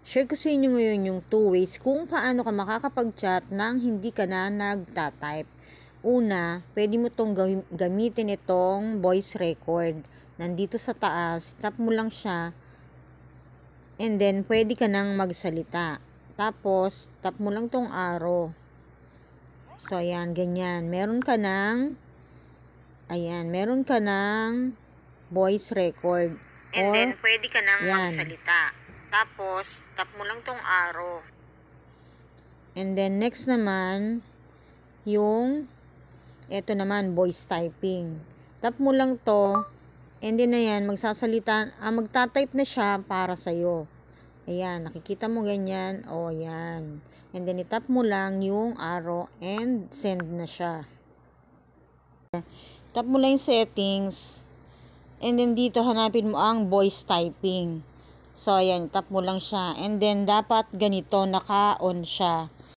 Share ko sa inyo ngayon yung 2 ways kung paano ka makakapag-chat nang hindi ka na nagta-type. Una, pwede mo tong gamitin itong voice record. Nandito sa taas, tap mo lang siya and then pwede ka nang magsalita. Tapos, tap mo lang tong arrow. So, ayan, ganyan. Meron ka ng voice record. And then, pwede ka nang magsalita. Tapos, tap mo lang tong arrow. And then, next naman, eto naman, voice typing. Tap mo lang to, and then, ayan, magta-type na siya para sa'yo. Ayan, nakikita mo ganyan. O, ayan. And then, itap mo lang yung arrow and send na siya. Tap mo lang yung settings. And then, dito hanapin mo ang voice typing. So, ayan, tap mo lang siya. And then, dapat ganito, naka-on siya.